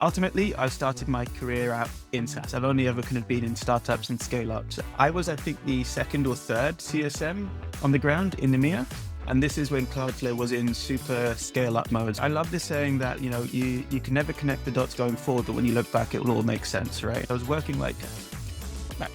Ultimately, I started my career out in SaaS. I've only ever kind of been in startups and scale-ups. I was, I think, the second or third CSM on the ground in EMEA. And this is when CloudFlare was in super scale-up mode. I love this saying that, you can never connect the dots going forward, but when you look back, it will all make sense, right? I was working like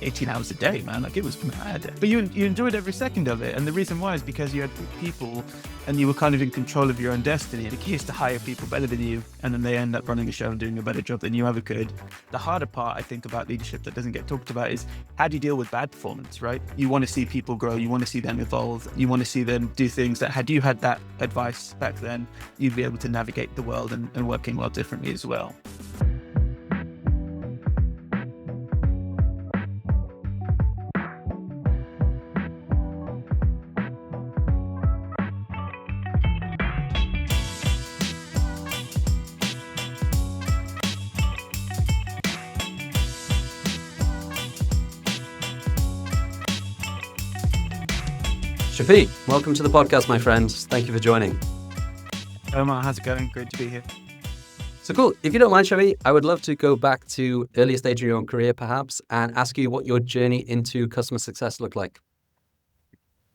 18 hours a day, man. Like, it was mad. But you enjoyed every second of it. And the reason why is because you had people and you were kind of in control of your own destiny. The key is to hire people better than you, and then they end up running the show and doing a better job than you ever could. The harder part, I think, about leadership that doesn't get talked about is how do you deal with bad performance, right? You want to see people grow. You want to see them evolve. You want to see them do things that, had you had that advice back then, you'd be able to navigate the world and working well differently as well. Shaffi, welcome to the podcast, my friend. Thank you for joining. Omar, how's it going? Great to be here. So cool. If you don't mind, Shaffi, I would love to go back to earlier stage of your own career, perhaps, and ask you what your journey into customer success looked like.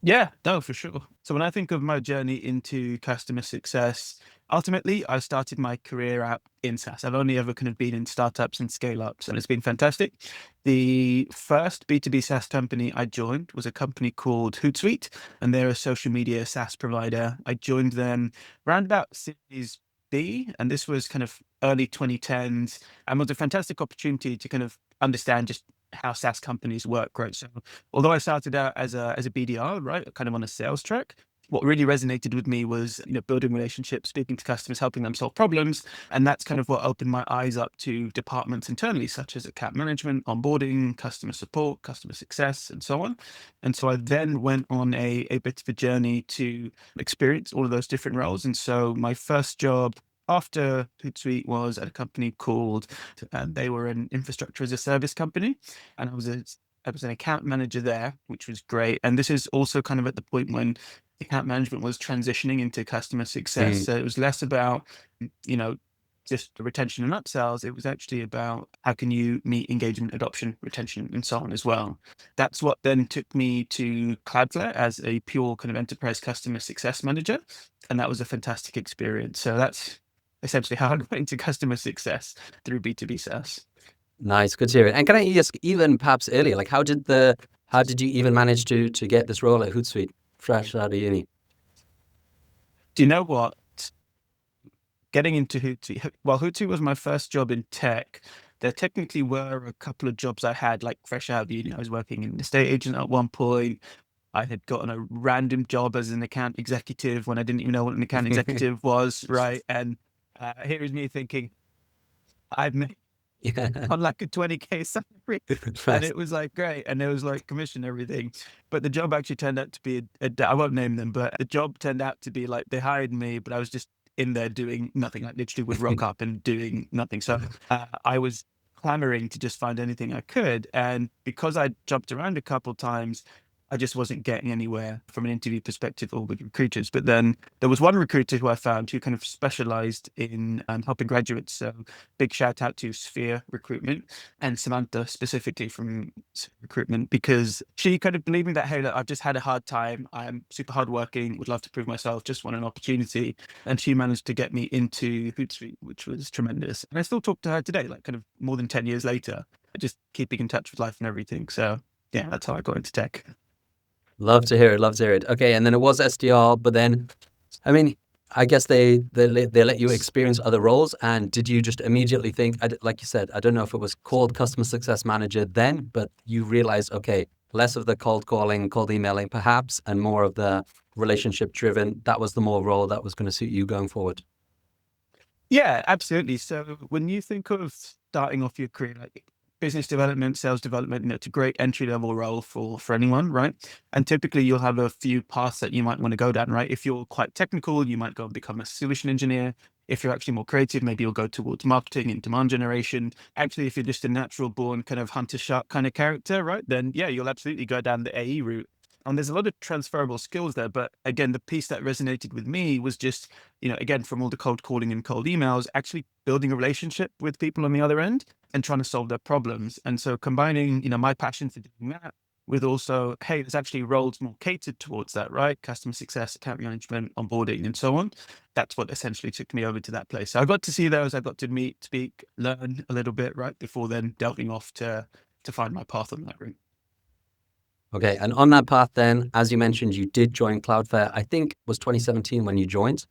Yeah, no, for sure. So when I think of my journey into customer success, ultimately, I started my career out in SaaS. I've only ever kind of been in startups and scale-ups, and it's been fantastic. The first B2B SaaS company I joined was a company called Hootsuite, and they're a social media SaaS provider. I joined them around about Series B, and this was kind of early 2010s, and was a fantastic opportunity to kind of understand just how SaaS companies work, right? So although I started out as a BDR, right, kind of on a sales track, what really resonated with me was, building relationships, speaking to customers, helping them solve problems. And that's kind of what opened my eyes up to departments internally, such as account management, onboarding, customer support, customer success, and so on. And so I then went on a bit of a journey to experience all of those different roles. And so my first job after Hootsuite was at a company called, they were an infrastructure as a service company. And I was an account manager there, which was great. And this is also kind of at the point when account management was transitioning into customer success. So it was less about, just the retention and upsells. It was actually about how can you meet engagement, adoption, retention, and so on as well. That's what then took me to CloudFlare as a pure kind of enterprise customer success manager. And that was a fantastic experience. So that's essentially how I got into customer success through B2B SaaS. Nice, good to hear it. And can I ask, even perhaps earlier, like how did you even manage to get this role at Hootsuite, fresh out of uni? Do you know what? Getting into Hootsuite, well, Hootsuite was my first job in tech. There technically were a couple of jobs I had, like fresh out of uni. I was working in an estate agent at one point. I had gotten a random job as an account executive when I didn't even know what an account executive was, right? And here is me thinking, I've made on like a 20K salary. And it was like, great. And it was like commission, everything. But the job actually turned out to be, I won't name them, but the job turned out to be like, they hired me, but I was just in there doing nothing, like literally would rock up and doing nothing. So I was clamoring to just find anything I could. And because I jumped around a couple of times, I just wasn't getting anywhere from an interview perspective or with recruiters. But then there was one recruiter who I found who kind of specialized in helping graduates. So big shout out to Sphere Recruitment and Samantha specifically from Recruitment, because she kind of believed me that, hey, look, I've just had a hard time. I'm super hardworking, would love to prove myself, just want an opportunity. And she managed to get me into Hootsuite, which was tremendous. And I still talk to her today, like kind of more than 10 years later, just keeping in touch with life and everything. So yeah, that's how I got into tech. Love to hear it. Love to hear it. Okay, and then it was SDR, but then, I mean, I guess they let you experience other roles. And did you just immediately think, like you said, I don't know if it was called customer success manager then, but you realized, okay, less of the cold calling, cold emailing, perhaps, and more of the relationship driven. That was the more role that was going to suit you going forward. Yeah, absolutely. So when you think of starting off your career, like business development, sales development, it's a great entry level role for anyone, right? And typically you'll have a few paths that you might want to go down, right? If you're quite technical, you might go and become a solution engineer. If you're actually more creative, maybe you'll go towards marketing and demand generation. Actually, if you're just a natural born kind of hunter shark kind of character, right? Then yeah, you'll absolutely go down the AE route. And there's a lot of transferable skills there. But again, the piece that resonated with me was just, again, from all the cold calling and cold emails, actually building a relationship with people on the other end and trying to solve their problems. And so combining, my passion for doing that with also, hey, there's actually roles more catered towards that, right? Customer success, account management, onboarding, and so on. That's what essentially took me over to that place. So I got to see those, I got to meet, speak, learn a little bit, right? Before then delving off to find my path on that route. Okay, and on that path then, as you mentioned, you did join CloudFlare. I think it was 2017 when you joined.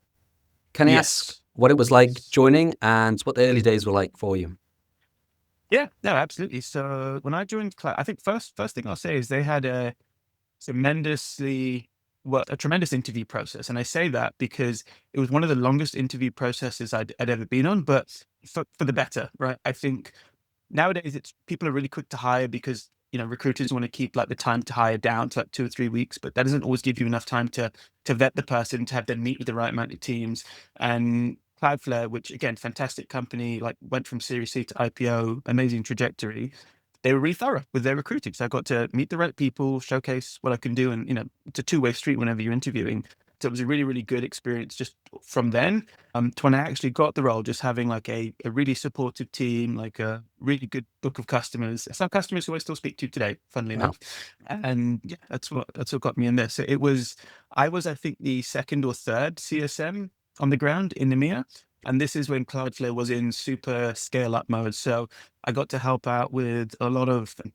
Can I ask Yes. what it was like joining and what the early days were like for you? Yeah, no, absolutely. So when I joined I think first thing I'll say is they had tremendously a tremendous interview process. And I say that because it was one of the longest interview processes I'd ever been on, but for the better, right? I think nowadays it's people are really quick to hire because recruiters want to keep like the time to hire down to like 2 or 3 weeks, but that doesn't always give you enough time to vet the person, to have them meet with the right amount of teams. And Cloudflare, which again, fantastic company, like went from Series C to IPO, amazing trajectory. They were really thorough with their recruiting. So I got to meet the right people, showcase what I can do. And, it's a two-way street whenever you're interviewing. So it was a really, really good experience just from then to when I actually got the role, just having like a really supportive team, like a really good book of customers. Some customers who I still speak to today, funnily Wow. enough. And yeah, that's what got me in this. So I was, I think, the second or third CSM on the ground in EMEA. And this is when Cloudflare was in super scale up mode. So I got to help out with a lot of, you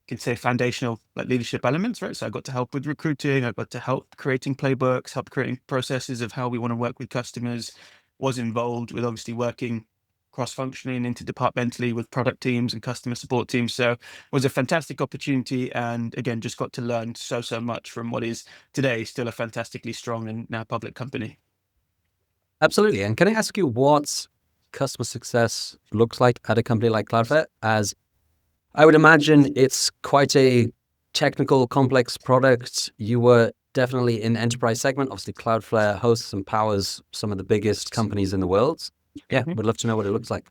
can say, foundational like leadership elements, right? So I got to help with recruiting. I got to help creating playbooks, help creating processes of how we want to work with customers. Was involved with obviously working cross-functionally and interdepartmentally with product teams and customer support teams. So it was a fantastic opportunity. And again, just got to learn so much from what is today still a fantastically strong and now public company. Absolutely. And can I ask you what customer success looks like at a company like Cloudflare? As I would imagine it's quite a technical, complex product. You were definitely in enterprise segment. Obviously, Cloudflare hosts and powers some of the biggest companies in the world. Yeah, would love to know what it looks like.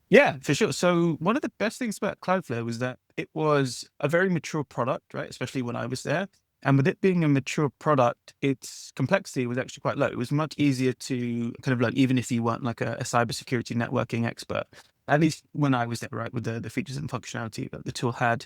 Yeah, for sure. So one of the best things about Cloudflare was that it was a very mature product, right? Especially when I was there. And with it being a mature product, its complexity was actually quite low. It was much easier to kind of learn, even if you weren't like a cybersecurity networking expert. At least when I was there, right, with the features and functionality that the tool had.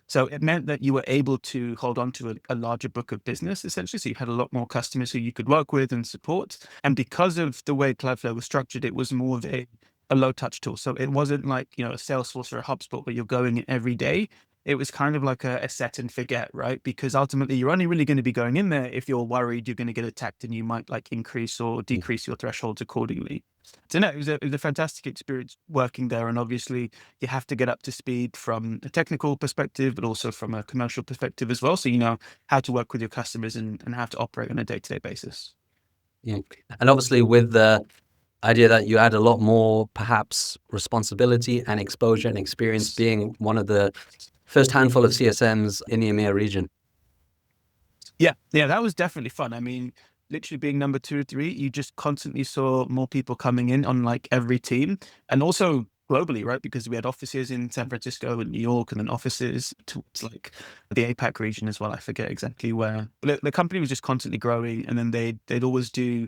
So it meant that you were able to hold on to a larger book of business, essentially. So you had a lot more customers who you could work with and support. And because of the way Cloudflare was structured, it was more of a low touch tool. So it wasn't like, a Salesforce or a HubSpot where you're going in every day. It was kind of like a set and forget, right? Because ultimately you're only really going to be going in there if you're worried you're going to get attacked and you might like increase or decrease your thresholds accordingly. So no, it was a fantastic experience working there. And obviously you have to get up to speed from a technical perspective, but also from a commercial perspective as well. So you know how to work with your customers and how to operate on a day-to-day basis. Yeah. And obviously, with the idea that you had a lot more, perhaps, responsibility and exposure and experience being one of the first handful of CSMs in the EMEA region. Yeah, that was definitely fun. I mean, literally being number 2 or 3, you just constantly saw more people coming in on like every team, and also globally, right? Because we had offices in San Francisco and New York, and then offices towards like the APAC region as well. I forget exactly where. But the company was just constantly growing, and then they'd always do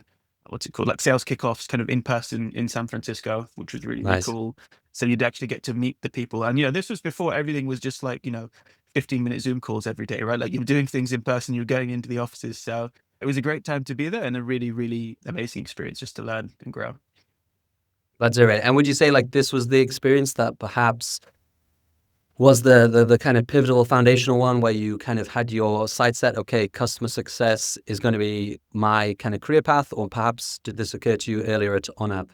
what's it called, like sales kickoffs, kind of in person in San Francisco, which was really Nice. cool. So you'd actually get to meet the people, and this was before everything was just like 15-minute Zoom calls every day, right? Like you were doing things in person, you were going into the offices. So it was a great time to be there and a really, really amazing experience just to learn and grow. That's all right. And would you say like this was the experience that perhaps was the kind of pivotal foundational one where you kind of had your sight set, okay, customer success is going to be my kind of career path, or perhaps did this occur to you earlier at OnApp?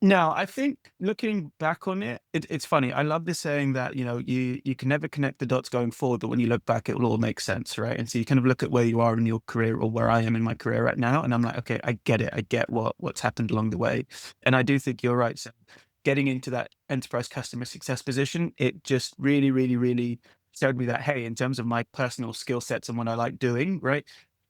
No, I think looking back on it's funny. I love this saying that, you can never connect the dots going forward, but when you look back, it will all make sense, right? And so you kind of look at where you are in your career or where I am in my career right now. And I'm like, okay, I get it. I get what's happened along the way. And I do think you're right. So getting into that enterprise customer success position, it just really, really, really showed me that, hey, in terms of my personal skill sets and what I like doing, right?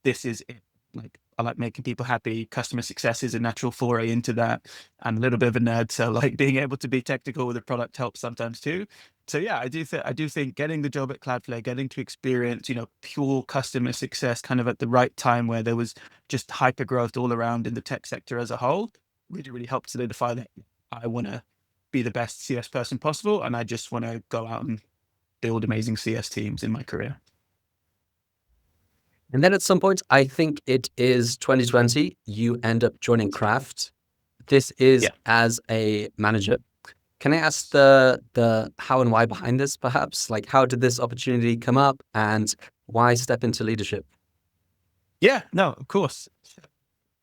This is it. Like I like making people happy. Customer success is a natural foray into that. I'm a little bit of a nerd, so like being able to be technical with a product helps sometimes too. So yeah, I do think getting the job at Cloudflare, getting to experience, pure customer success kind of at the right time where there was just hyper growth all around in the tech sector as a whole, really, really helped solidify that I want to be the best CS person possible. And I just want to go out and build amazing CS teams in my career. And then at some point, I think it is 2020, you end up joining Kraft. This is Yeah. as a manager. Can I ask the how and why behind this, perhaps? Like, how did this opportunity come up, and why step into leadership? Yeah, no, of course.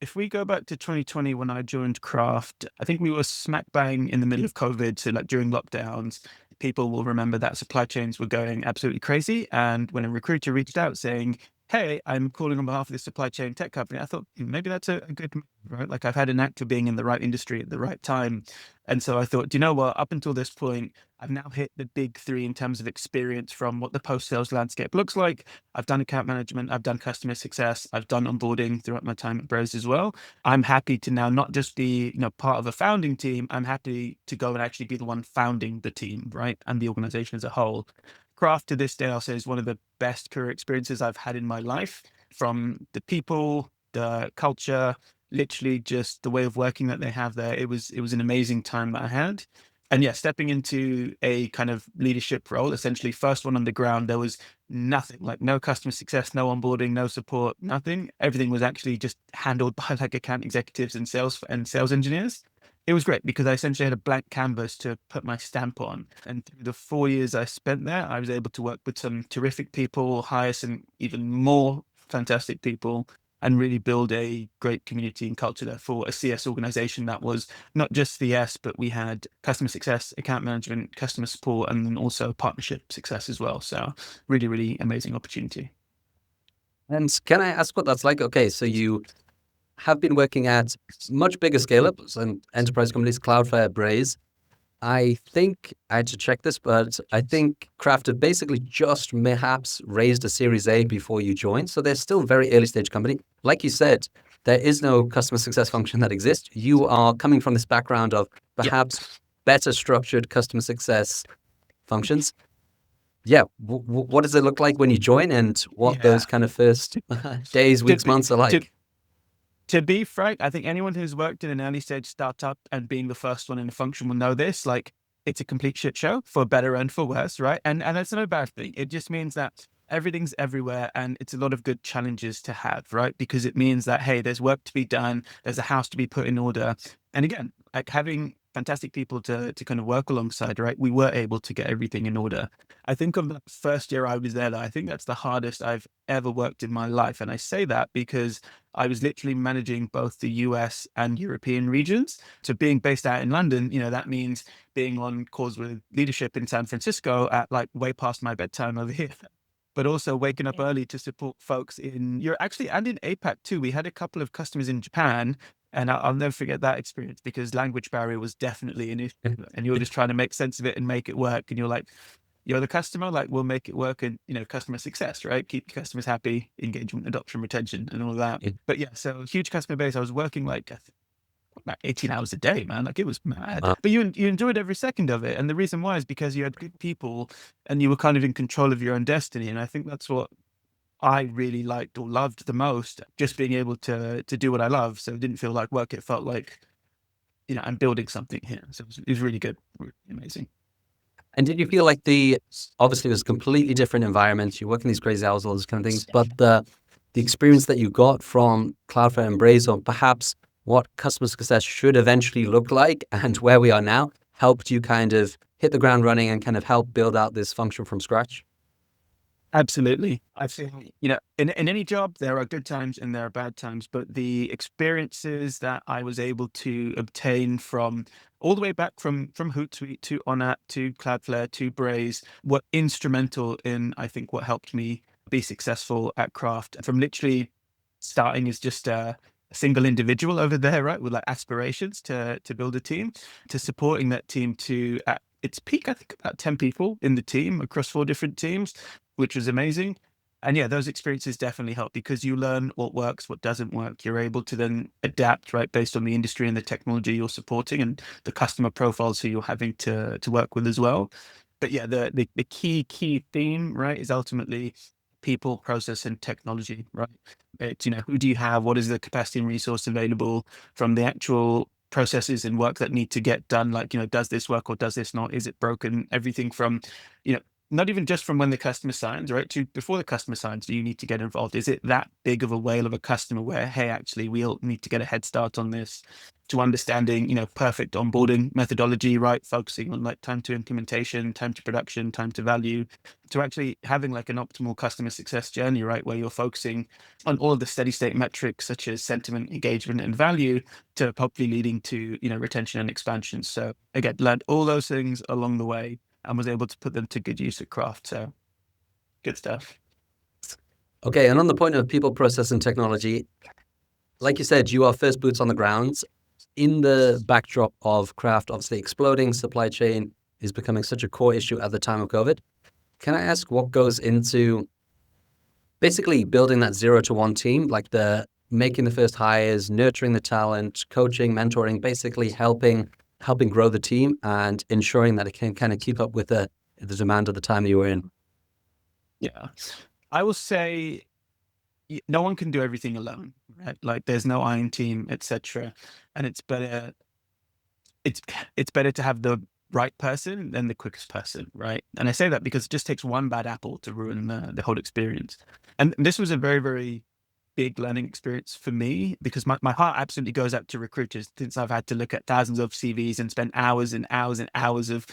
If we go back to 2020 when I joined Craft, I think we were smack bang in the middle of COVID. So like during lockdowns, people will remember that supply chains were going absolutely crazy. And when a recruiter reached out saying, "Hey, I'm calling on behalf of this supply chain tech company," I thought maybe that's a good move, right? Like I've had an knack of being in the right industry at the right time. And so I thought, do you know what? Up until this point, I've now hit the big three in terms of experience from what the post sales landscape looks like. I've done account management, I've done customer success, I've done onboarding throughout my time at Braze as well. I'm happy to now not just be, part of a founding team. I'm happy to go and actually be the one founding the team, right? And the organization as a whole. Craft to this day, I'll say, is one of the best career experiences I've had in my life, from the people, the culture, literally just the way of working that they have there. It was an amazing time that I had. And yeah, stepping into a kind of leadership role, essentially first one on the ground, there was nothing, like no customer success, no onboarding, no support, nothing. Everything was actually just handled by like account executives and sales engineers. It was great because I essentially had a blank canvas to put my stamp on. And through the 4 years I spent there, I was able to work with some terrific people, hire some even more fantastic people, and really build a great community and culture there for a CS organization that was not just CS, but we had customer success, account management, customer support, and then also partnership success as well. So really, really amazing opportunity. And can I ask what that's like? Okay, so you have been working at much bigger scale-ups and enterprise companies, Cloudflare, Braze. I think I had to check this, but I think Kraft had basically just perhaps raised a Series A before you joined. So they're still a very early stage company. Like you said, there is no customer success function that exists. You are coming from this background of Yeah. perhaps better structured customer success functions. Yeah. What does it look like when you join, and what Yeah. those kind of first days, To weeks, be, months are to, like? to be frank, I think anyone who's worked in an early stage startup and being the first one in a function will know this. Like, it's a complete shit show, for better and for worse, right? And that's not a bad thing. It just means that everything's everywhere, and it's a lot of good challenges to have, right? Because it means that, hey, there's work to be done, there's a house to be put in order. And again, like having fantastic people to kind of work alongside, right? We were able to get everything in order. I think of the first year I was there, I think that's the hardest I've ever worked in my life. And I say that because I was literally managing both the US and European regions. So being based out in London, that means being on calls with leadership in San Francisco at like way past my bedtime over here. But also waking up early to support folks in Europe, actually, and in APAC too. We had a couple of customers in Japan, and I'll never forget that experience because language barrier was definitely an issue. And you're just trying to make sense of it and make it work. And you're like, you're the customer, like we'll make it work. And customer success, right? Keep your customers happy, engagement, adoption, retention, and all of that. But yeah, so huge customer base. I was working like 18 hours a day, man. Like it was mad. Wow. But you enjoyed every second of it. And the reason why is because you had good people and you were kind of in control of your own destiny. And I think that's what I really liked or loved the most, just being able to do what I love. So it didn't feel like work. It felt like, I'm building something here. So it was really good, really amazing. And did you feel like obviously it was a completely different environment, you work in these crazy hours, all those kind of things, but the experience that you got from Cloudflare and Braze, or perhaps what customer success should eventually look like and where we are now, helped you kind of hit the ground running and kind of help build out this function from scratch? Absolutely. I think, in any job, there are good times and there are bad times, but the experiences that I was able to obtain from all the way back from Hootsuite to Onat to Cloudflare to Braze were instrumental in, I think, what helped me be successful at Craft. From literally starting as just a single individual over there, right, with like aspirations to build a team, to supporting that team to at its peak, I think about 10 people in the team across 4 different teams, which was amazing. And yeah, those experiences definitely help because you learn what works, what doesn't work. You're able to then adapt, right, based on the industry and the technology you're supporting and the customer profiles who you're having to work with as well. But yeah, the key theme, right, is ultimately people, process, and technology, right? It's, who do you have? What is the capacity and resource available from the actual processes and work that need to get done? Like, does this work or does this not? Is it broken? Everything from, you know, not even just from when the customer signs, right? To before the customer signs, do you need to get involved? Is it that big of a whale of a customer where, hey, actually, we'll need to get a head start on this? To understanding, perfect onboarding methodology, right? Focusing on like time to implementation, time to production, time to value, to actually having like an optimal customer success journey, right? Where you're focusing on all of the steady state metrics such as sentiment, engagement, and value to hopefully leading to, retention and expansion. So again, learned all those things along the way and was able to put them to good use at Craft. So good stuff. Okay, and on the point of people, process, and technology, like you said, you are first boots on the ground. In the backdrop of craft obviously exploding, supply chain is becoming such a core issue at the time of COVID. Can I ask what goes into basically building that 0 to 1 team, like the making the first hires, nurturing the talent, coaching, mentoring, basically helping grow the team and ensuring that it can kind of keep up with the demand of the time that you were in? Yeah. I will say no one can do everything alone, right? Like there's no iron team, etc. And it's it's better to have the right person than the quickest person, right? And I say that because it just takes one bad apple to ruin the whole experience. And this was a very, very big learning experience for me because my heart absolutely goes out to recruiters since I've had to look at thousands of CVs and spend hours and hours and hours of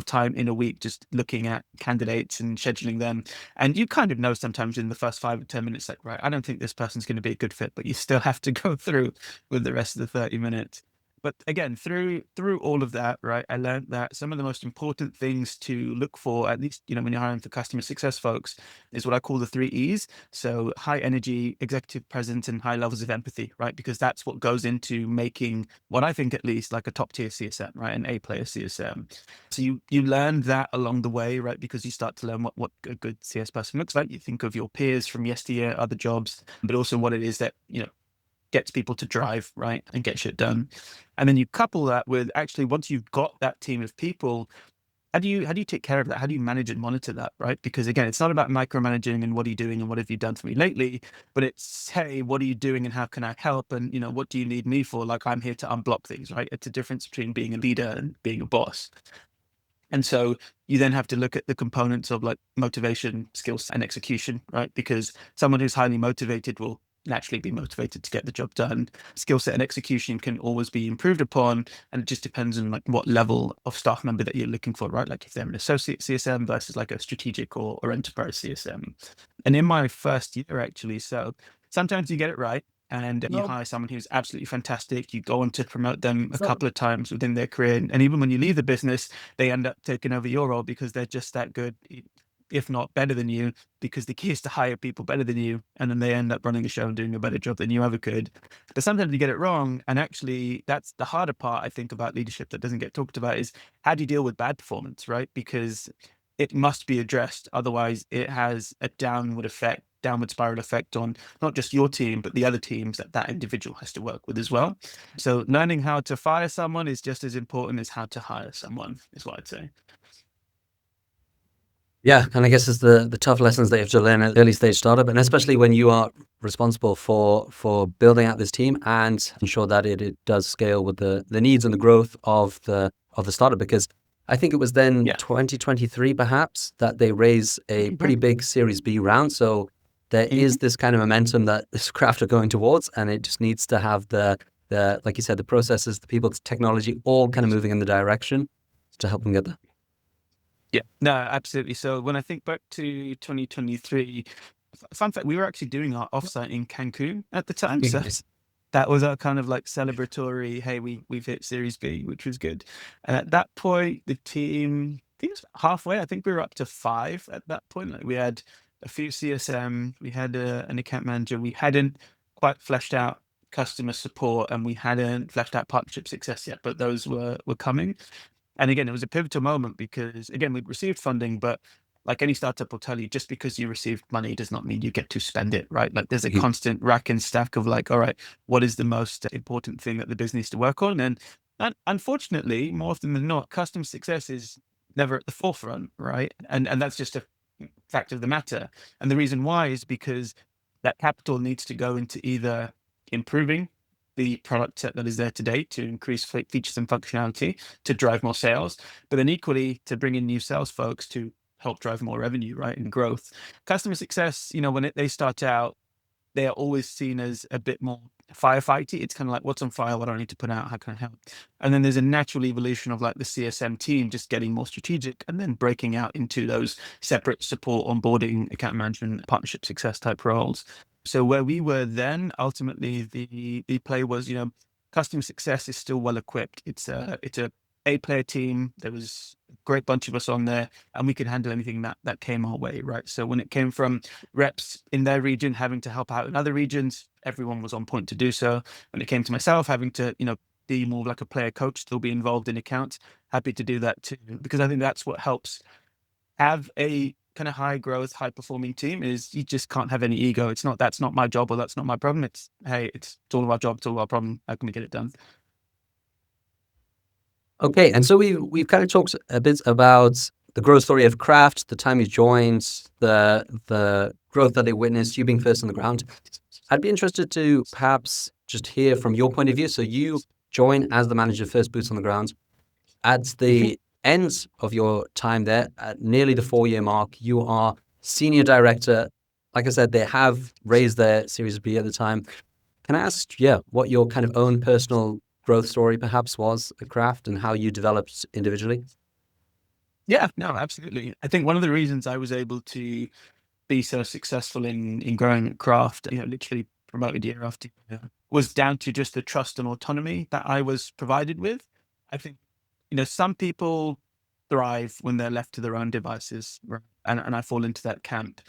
time in a week just looking at candidates and scheduling them. And you kind of know sometimes in the first 5 or 10 minutes, like, right, I don't think this person's going to be a good fit, but you still have to go through with the rest of the 30 minutes. But again, through all of that, right, I learned that some of the most important things to look for, at least, when you're hiring for customer success folks, is what I call the 3 E's. So high energy, executive presence, and high levels of empathy, right? Because that's what goes into making what I think at least like a top tier CSM, right? An A player CSM. So you learn that along the way, right? Because you start to learn what a good CS person looks like. You think of your peers from yesteryear, other jobs, but also what it is that, gets people to drive, right? And get shit done. And then you couple that with actually once you've got that team of people, how do you take care of that? How do you manage and monitor that, right? Because again, it's not about micromanaging and what are you doing and what have you done for me lately, but it's, hey, what are you doing and how can I help? And what do you need me for? Like I'm here to unblock things, right? It's a difference between being a leader and being a boss. And so you then have to look at the components of like motivation, skills, and execution, right? Because someone who's highly motivated will naturally be motivated to get the job done. Skill set and execution can always be improved upon, and it just depends on like what level of staff member that you're looking for, right? Like if they're an associate CSM versus like a strategic or enterprise CSM. And in my first year, actually, so sometimes you get it right and you hire someone who's absolutely fantastic. You go on to promote them a couple of times within their career. And even when you leave the business, they end up taking over your role because they're just that good, if not better than you, because the key is to hire people better than you. And then they end up running a show and doing a better job than you ever could. But sometimes you get it wrong. And actually, that's the harder part, I think, about leadership that doesn't get talked about is how do you deal with bad performance, right? Because it must be addressed. Otherwise, it has a downward spiral effect on not just your team, but the other teams that that individual has to work with as well. So learning how to fire someone is just as important as how to hire someone, is what I'd say. Yeah, and I guess it's the tough lessons that you have to learn at early stage startup, and especially when you are responsible for building out this team and ensure that it does scale with the needs and the growth of the startup. Because I think it was then Yeah. 2023 perhaps that they raise a pretty big Series B round. So there is this kind of momentum that this craft are going towards, and it just needs to have the like you said, the processes, the people, the technology, all kind of moving in the direction to help them get there. Yeah, no, absolutely. So when I think back to 2023, fun fact, we were actually doing our offsite in Cancun at the time. So that was our kind of like celebratory, hey, we've hit Series B, which was good. And at that point, the team, I think it was halfway. I think we were up to 5 at that point. Like we had a few CSM, we had an account manager, we hadn't quite fleshed out customer support, and we hadn't fleshed out partnership success yet, but those were coming. And again, it was a pivotal moment because again, we'd received funding, but like any startup will tell you, just because you received money does not mean you get to spend it, right? Like there's a constant rack and stack of like, all right, what is the most important thing that the business needs to work on? And unfortunately, more often than not, customer success is never at the forefront, right? And that's just a fact of the matter. And the reason why is because that capital needs to go into either improving the product set that is there today to increase features and functionality to drive more sales, but then equally to bring in new sales folks to help drive more revenue, right, and growth. Customer success, when they start out, they are always seen as a bit more firefighty. It's kind of like, what's on fire? What do I need to put out? How can I help? And then there's a natural evolution of like the CSM team just getting more strategic and then breaking out into those separate support, onboarding, account management, partnership success type roles. So where we were then, ultimately the play was, customer success is still well equipped. It's a player team. There was a great bunch of us on there, and we could handle anything that came our way, right? So when it came from reps in their region having to help out in other regions, everyone was on point to do so. When it came to myself having to, be more like a player coach, still be involved in accounts, happy to do that too, because I think that's what helps have a kind of high growth, high performing team. Is you just can't have any ego. That's not my job or that's not my problem. It's, hey, it's all of our job, it's all of our problem. How can we get it done? Okay, and so we've kind of talked a bit about the growth story of Craft, the time you joined, the growth that they witnessed, you being first on the ground. I'd be interested to perhaps just hear from your point of view. So you join as the manager, first boots on the ground. At the end of your time there, at nearly the 4-year mark, you are senior director. Like I said, they have raised their Series B at the time. Can I ask, what your kind of own personal growth story perhaps was at Craft and how you developed individually? Yeah, no, absolutely. I think one of the reasons I was able to be so successful in growing Craft, literally promoted year after year, was down to just the trust and autonomy that I was provided with. I think, some people thrive when they're left to their own devices, right? And I fall into that camp.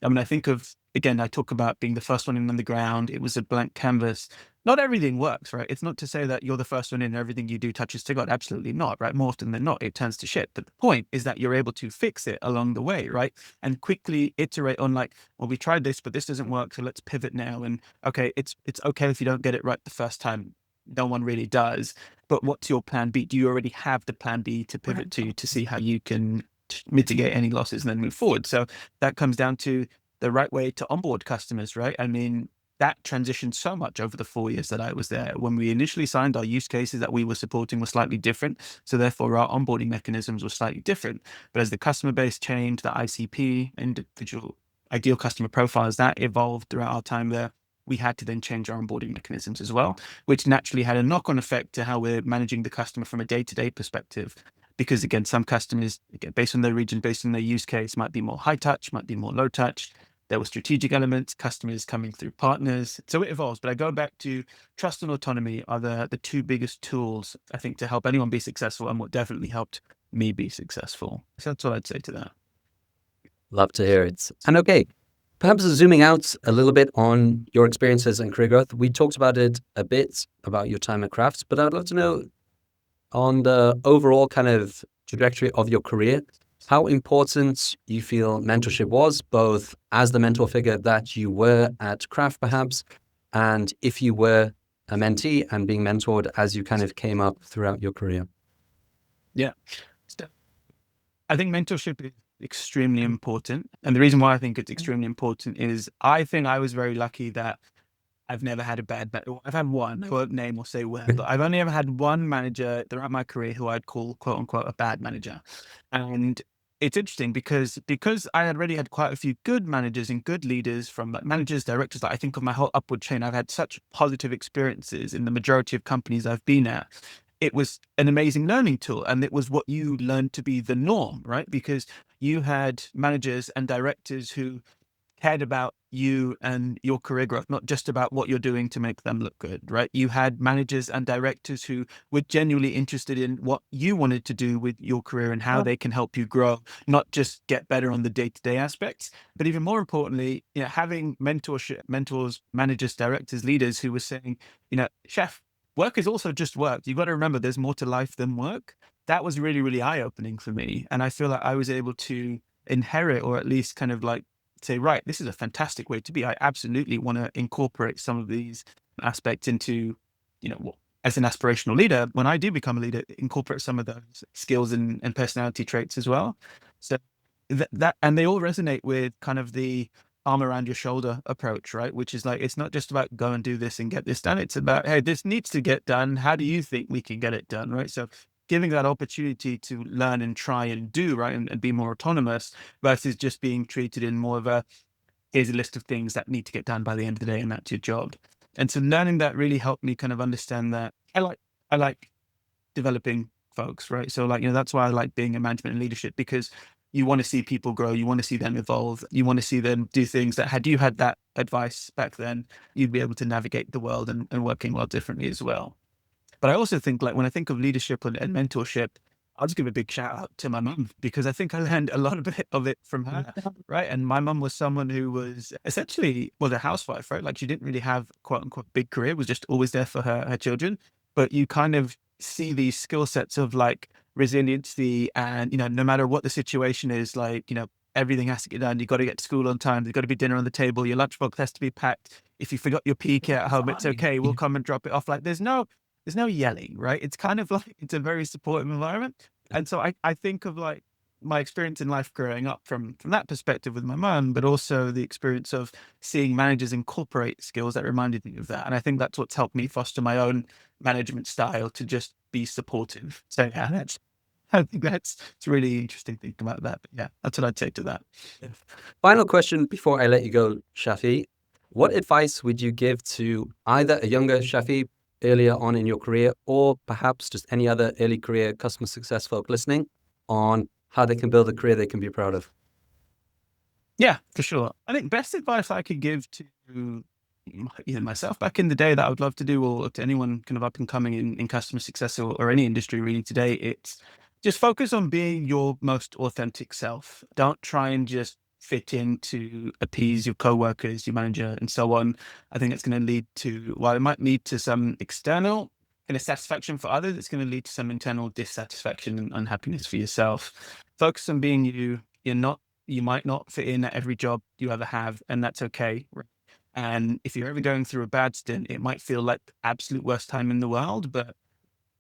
I mean, I think of, again, I talk about being the first one in on the ground. It was a blank canvas. Not everything works, right? It's not to say that you're the first one in and everything you do touches to God. Absolutely not, right? More often than not, it turns to shit. But the point is that you're able to fix it along the way, right? And quickly iterate on like, well, we tried this, but this doesn't work. So let's pivot now. And okay, it's okay if you don't get it right the first time. No one really does. But what's your plan B? Do you already have the plan B to pivot to see how you can mitigate any losses and then move forward? So that comes down to the right way to onboard customers, right? I mean, that transitioned so much over the 4 years that I was there. When we initially signed, our use cases that we were supporting were slightly different. So therefore our onboarding mechanisms were slightly different. But as the customer base changed, the ICP, individual ideal customer profiles, that evolved throughout our time there. We had to then change our onboarding mechanisms as well, which naturally had a knock-on effect to how we're managing the customer from a day-to-day perspective. Because again, some customers, again, based on their region, based on their use case, might be more high touch, might be more low touch. There were strategic elements, customers coming through partners. So it evolves. But I go back to trust and autonomy are the two biggest tools, I think, to help anyone be successful, and what definitely helped me be successful. So that's what I'd say to that. Love to hear it. And okay, perhaps zooming out a little bit on your experiences and career growth. We talked about it a bit about your time at Crafts, but I'd love to know on the overall kind of trajectory of your career, how important you feel mentorship was, both as the mentor figure that you were at Craft perhaps, and if you were a mentee and being mentored as you kind of came up throughout your career. Yeah. I think mentorship is extremely important. And the reason why I think it's extremely important is I think I was very lucky that I've never had a bad I've had one, I won't name or say where, but I've only ever had one manager throughout my career who I'd call quote unquote a bad manager. And it's interesting because I had already had quite a few good managers and good leaders from like managers, directors, that I think of my whole upward chain. I've had such positive experiences in the majority of companies I've been at. It was an amazing learning tool, and it was what you learned to be the norm, right? Because you had managers and directors who cared about you and your career growth, not just about what you're doing to make them look good, right? You had managers and directors who were genuinely interested in what you wanted to do with your career and how they can help you grow, not just get better on the day-to-day aspects, but even more importantly, having mentors, managers, directors, leaders who were saying, chef, work is also just work. You've got to remember there's more to life than work. That was really, really eye-opening for me. And I feel like I was able to inherit, or at least kind of like say, right, this is a fantastic way to be. I absolutely want to incorporate some of these aspects into, as an aspirational leader, when I do become a leader, incorporate some of those skills and personality traits as well. So and they all resonate with kind of the arm around your shoulder approach, right? Which is like, it's not just about go and do this and get this done. It's about, hey, this needs to get done. How do you think we can get it done, right? So giving that opportunity to learn and try and do, right, and be more autonomous versus just being treated in more of a, here's a list of things that need to get done by the end of the day and that's your job. And so learning that really helped me kind of understand that I like developing folks, right? So like, that's why I like being in management and leadership, because you want to see people grow, you want to see them evolve, you want to see them do things that, had you had that advice back then, you'd be able to navigate the world and working a lot differently as well. But I also think, like, when I think of leadership and mentorship, I'll just give a big shout out to my mum, because I think I learned a lot of it from her, right? And my mum was someone who was essentially a housewife, right? Like, she didn't really have quote unquote big career, was just always there for her children. But you kind of see these skill sets of like resiliency, and no matter what the situation is, like, everything has to get done. You got to get to school on time. There's got to be dinner on the table. Your lunchbox has to be packed. If you forgot your PK at home, it's okay. We'll come and drop it off. Like, there's no yelling, right? It's kind of like, it's a very supportive environment. And so I think of like my experience in life growing up from that perspective with my mum, but also the experience of seeing managers incorporate skills that reminded me of that. And I think that's what's helped me foster my own management style, to just be supportive. So yeah, I think it's really interesting thinking about that. But yeah, that's what I'd say to that. Final question before I let you go, Shaffi. What advice would you give to either a younger Shaffi earlier on in your career, or perhaps just any other early career customer success folk listening, on how they can build a career they can be proud of? Yeah, for sure. I think best advice I could give to either myself back in the day that I would love to do, or to anyone kind of up and coming in customer success, or any industry really today, it's just focus on being your most authentic self. Don't try and just fit in to appease your coworkers, your manager, and so on. I think it's going to lead to, while it might lead to some external kind of satisfaction for others, it's going to lead to some internal dissatisfaction and unhappiness for yourself. Focus on being you. You might not fit in at every job you ever have, and that's okay. And if you're ever going through a bad stint, it might feel like the absolute worst time in the world, but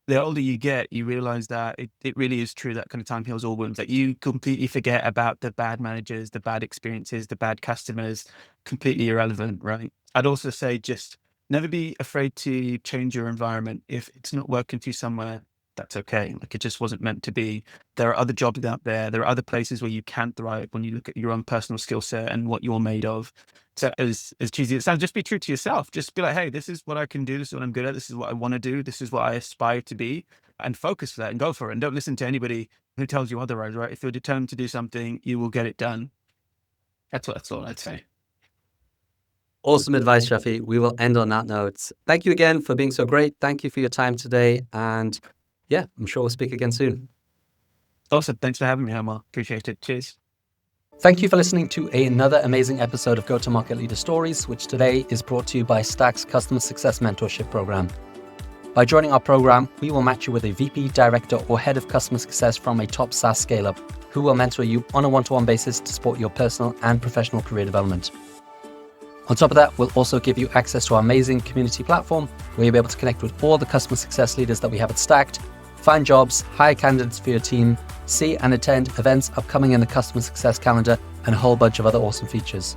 the older you get, you realize that it really is true that kind of time heals all wounds, that you completely forget about the bad managers, the bad experiences, the bad customers, completely irrelevant, right? I'd also say just never be afraid to change your environment. If it's not working for you somewhere, that's okay. Like, it just wasn't meant to be. There are other jobs out there. There are other places where you can thrive when you look at your own personal skill set and what you're made of. So as cheesy as it sounds, just be true to yourself. Just be like, hey, this is what I can do. This is what I'm good at. This is what I want to do. This is what I aspire to be, and focus for that and go for it. And don't listen to anybody who tells you otherwise, right? If you're determined to do something, you will get it done. That's all I'd say. Awesome advice, Shaffi. We will end on that note. Thank you again for being so great. Thank you for your time today. And yeah, I'm sure we'll speak again soon. Awesome. Thanks for having me, Omar. Appreciate it. Cheers. Thank you for listening to another amazing episode of Go-to-Market Leader Stories, which today is brought to you by Stack's Customer Success Mentorship Program. By joining our program, we will match you with a VP, Director, or Head of Customer Success from a top SaaS scale-up, who will mentor you on a one-to-one basis to support your personal and professional career development. On top of that, we'll also give you access to our amazing community platform, where you'll be able to connect with all the customer success leaders that we have at Stacked, find jobs, hire candidates for your team, see and attend events upcoming in the customer success calendar, and a whole bunch of other awesome features.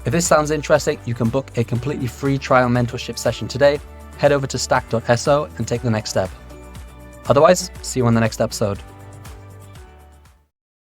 If this sounds interesting, you can book a completely free trial mentorship session today. Head over to stack.so and take the next step. Otherwise, see you on the next episode.